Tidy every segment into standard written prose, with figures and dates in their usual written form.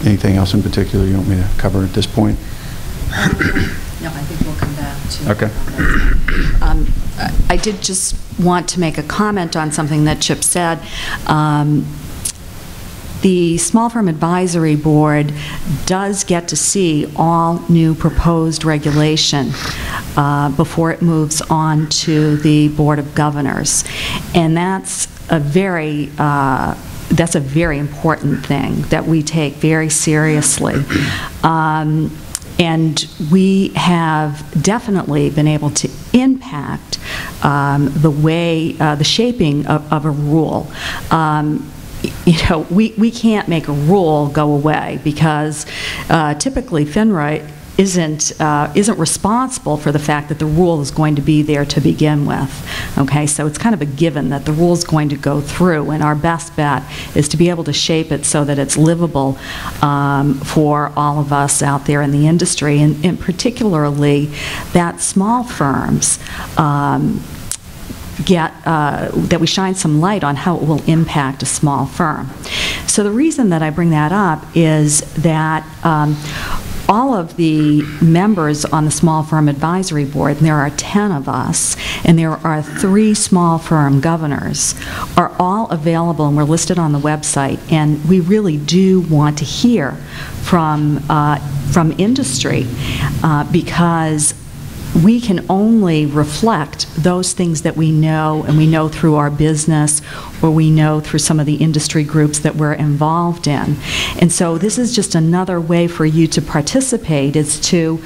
Anything else in particular you want me to cover at this point? No, I think we'll come back to Okay. I did just want to make a comment on something that Chip said. The Small Firm Advisory Board does get to see all new proposed regulation before it moves on to the Board of Governors. And that's a very important thing that we take very seriously. And we have definitely been able to impact the way, the shaping of a rule. You know, we can't make a rule go away because typically FINRA isn't responsible for the fact that the rule is going to be there to begin with. Okay, so it's kind of a given that the rule is going to go through, and our best bet is to be able to shape it so that it's livable for all of us out there in the industry, and particularly that small firms that we shine some light on how it will impact a small firm. So the reason that I bring that up is that all of the members on the Small Firm Advisory Board, and there are 10 of us, and there are 3 small firm governors, are all available, and we're listed on the website, and we really do want to hear from industry because we can only reflect those things that we know, and we know through our business, or we know through some of the industry groups that we're involved in. And so this is just another way for you to participate, is to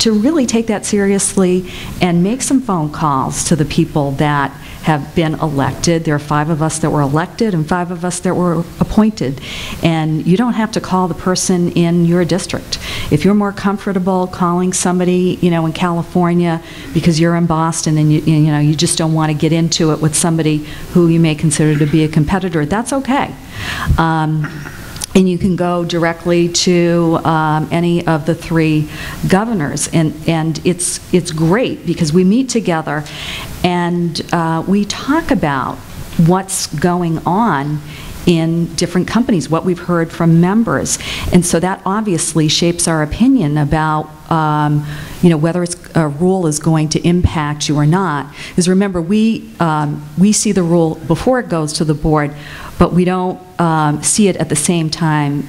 really take that seriously and make some phone calls to the people that have been elected. There are 5 of us that were elected and 5 of us that were appointed. And you don't have to call the person in your district. If you're more comfortable calling somebody, you know, in California because you're in Boston and you just don't want to get into it with somebody who you may consider to be a competitor, that's okay. And you can go directly to any of the 3 governors, and it's great because we meet together and we talk about what's going on in different companies, what we've heard from members, and so that obviously shapes our opinion about whether a rule is going to impact you or not. Because remember, we see the rule before it goes to the board, but we don't see it at the same time.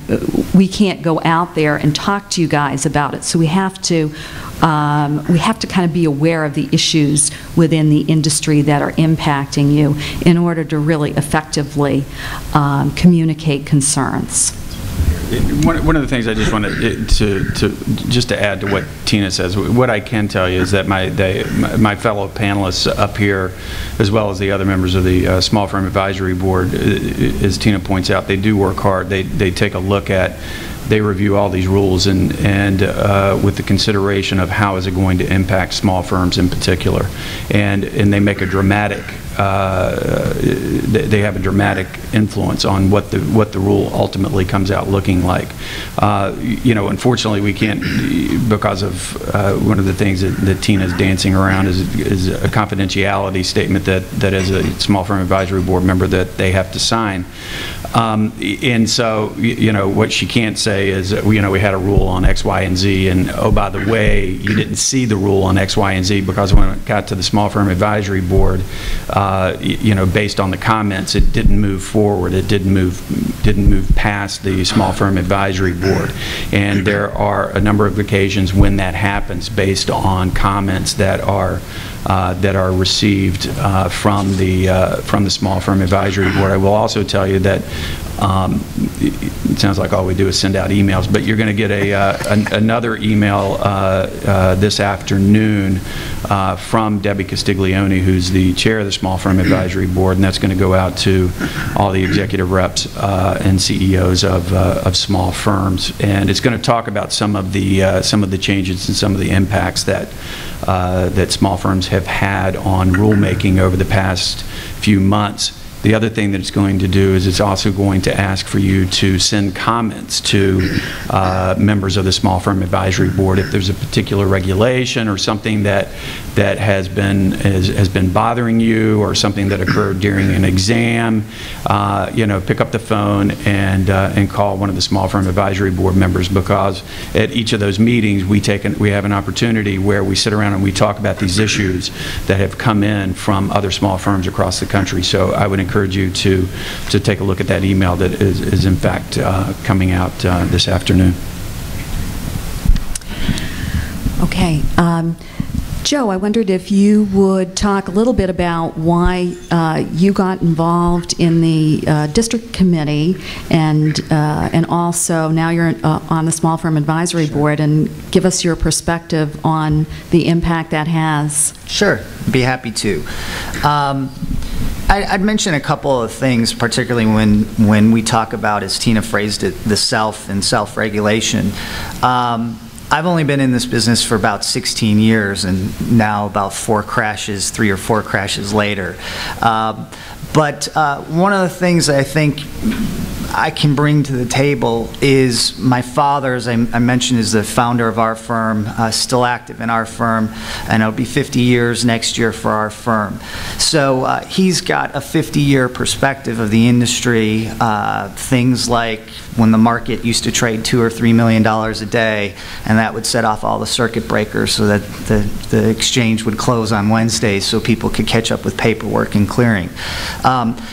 We can't go out there and talk to you guys about it, so we have to kind of be aware of the issues within the industry that are impacting you in order to really effectively communicate concerns. One of the things I just wanted to add to what Tina says, what I can tell you is that my fellow panelists up here, as well as the other members of the Small Firm Advisory Board, as Tina points out, they do work hard. They take a look at, they review all these rules and with the consideration of how is it going to impact small firms in particular, and they make a dramatic. They have a dramatic influence on what the rule ultimately comes out looking like. Unfortunately, we can't, because of one of the things that Tina's dancing around is a confidentiality statement that as a Small Firm Advisory Board member that they have to sign. And so, what she can't say is, we had a rule on X, Y, and Z, and oh, by the way, you didn't see the rule on X, Y, and Z, because when it got to the Small Firm Advisory Board, based on the comments, it didn't move forward. It didn't move past the Small Firm Advisory Board. And there are a number of occasions when that happens, based on comments that are received from the Small Firm Advisory Board. I will also tell you that it sounds like all we do is send out emails, but you're going to get another email this afternoon from Debbie Castiglione, who's the chair of the Small Firm Advisory Board, and that's going to go out to all the executive reps and CEOs of small firms, and it's going to talk about some of the changes and some of the impacts that small firms have had on rulemaking over the past few months. The other thing that it's going to do is it's also going to ask for you to send comments to members of the Small Firm Advisory Board if there's a particular regulation or something that has been bothering you, or something that occurred during an exam. Pick up the phone and call one of the Small Firm Advisory Board members, because at each of those meetings we have an opportunity where we sit around and we talk about these issues that have come in from other small firms across the country. So I would encourage you to take a look at that email that is in fact coming out this afternoon. Okay. Joe, I wondered if you would talk a little bit about why you got involved in the district committee, and also now you're on the Small Firm Advisory Board, and give us your perspective on the impact that has. Sure, be happy to. I'd mention a couple of things, particularly when we talk about, as Tina phrased it, the self and self-regulation. I've only been in this business for about 16 years, and now about 3 or 4 crashes later. But one of the things I think I can bring to the table is my father, as I mentioned, is the founder of our firm, still active in our firm, and it'll be 50 years next year for our firm. So he's got a 50-year perspective of the industry, things like when the market used to trade $2 or $3 million a day, and that would set off all the circuit breakers so that the exchange would close on Wednesdays so people could catch up with paperwork and clearing.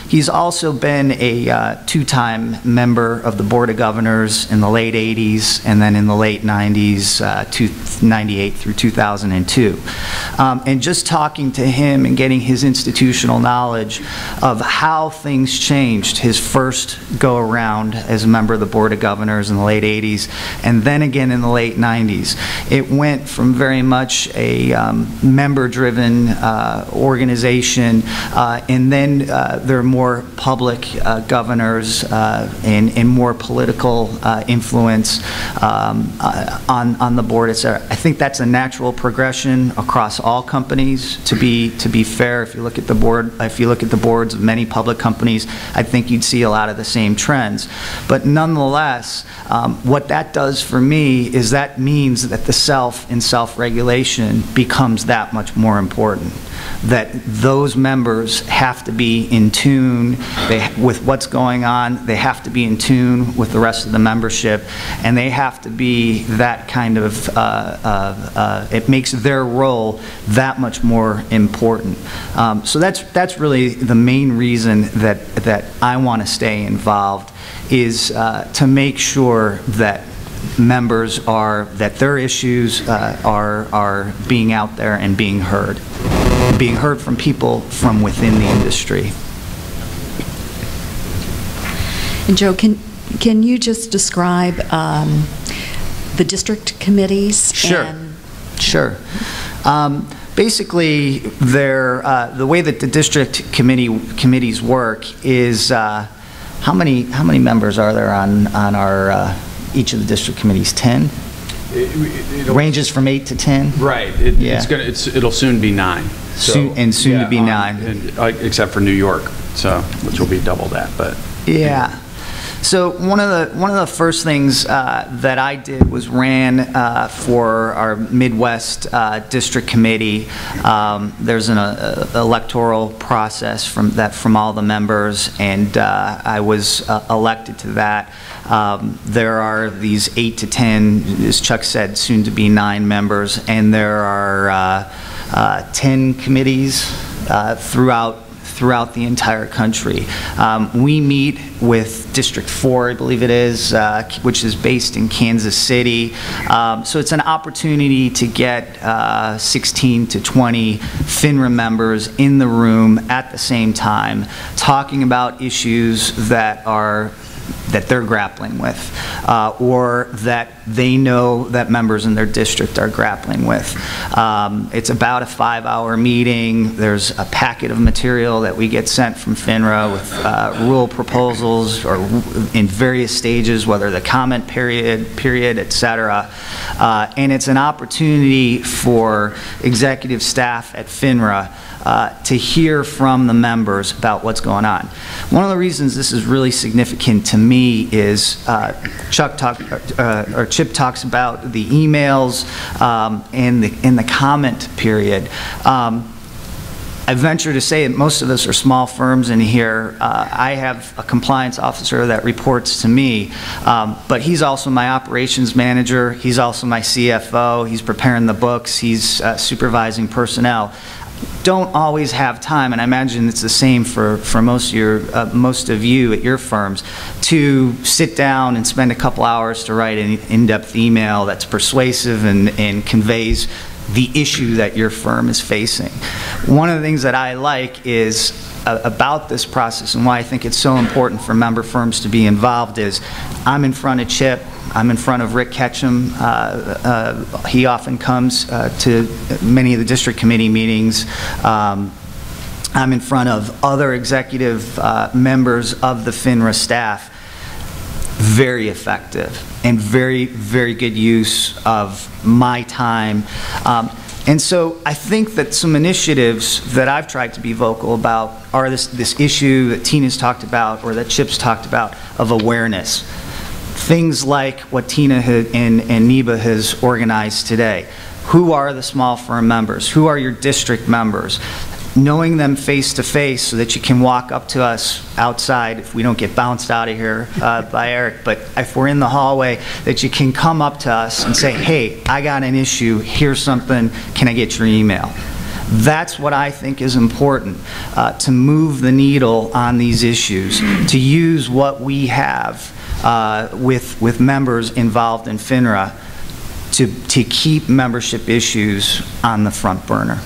He's also been a 2-time member of the Board of Governors in the late 80s and then in the late 90s, 98 through 2002. And just talking to him and getting his institutional knowledge of how things changed his first go-around as a member of the Board of Governors in the late 80s, and then again in the late 90s. It went from very much a member-driven organization, and then there are more public governors and more political influence on the board, etc. I think that's a natural progression across all companies. To be fair, if you look at the boards of many public companies, I think you'd see a lot of the same trends. But nonetheless, what that does for me is that means that the self and self-regulation becomes that much more important. That those members have to be in tune with what's going on. They have to be in tune with the rest of the membership, and they have to be that kind of, it makes their role that much more important. So that's really the main reason that I want to stay involved, is to make sure that members that their issues are being out there and being heard from people from within the industry. And Joe, can you just describe the district committees? Sure. Sure. Basically, the way that the district committees work is how many members are there on our each of the district committees? 10. It ranges from 8 to 10. Right. It'll soon be 9. Soon to be 9. Except for New York, which will be double that. But yeah. So one of the first things that I did was ran for our Midwest District Committee. There's an electoral process from all the members, and I was elected to that. There are these 8 to 10, as Chuck said, soon to be 9 members, and there are 10 committees throughout the entire country. We meet with District 4, I believe it is, which is based in Kansas City. So it's an opportunity to get 16 to 20 FINRA members in the room at the same time, talking about issues that that they're grappling with, or that they know that members in their district are grappling with. It's about a 5-hour meeting. There's a packet of material that we get sent from FINRA with rule proposals or in various stages, whether the comment period, et cetera. And it's an opportunity for executive staff at FINRA to hear from the members about what's going on. One of the reasons this is really significant to me is Chip talks about the emails and the comment period. I venture to say that most of us are small firms in here. I have a compliance officer that reports to me, but he's also my operations manager. He's also my CFO. He's preparing the books. He's supervising personnel. Don't always have time, and I imagine it's the same for most of you at your firms, to sit down and spend a couple hours to write an in-depth email that's persuasive and conveys the issue that your firm is facing. One of the things that I like is about this process, and why I think it's so important for member firms to be involved, is I'm in front of Chip, I'm in front of Rick Ketchum. He often comes to many of the district committee meetings. I'm in front of other executive members of the FINRA staff. Very effective and very, very good use of my time. And so I think that some initiatives that I've tried to be vocal about are this issue that Tina's talked about, or that Chip's talked about, of awareness. Things like what Tina and NIBA has organized today. Who are the small firm members? Who are your district members? Knowing them face to face so that you can walk up to us outside, if we don't get bounced out of here by Eric, but if we're in the hallway, that you can come up to us and say, hey, I got an issue, here's something, can I get your email? That's what I think is important, to move the needle on these issues, to use what we have with members involved in FINRA to keep membership issues on the front burner.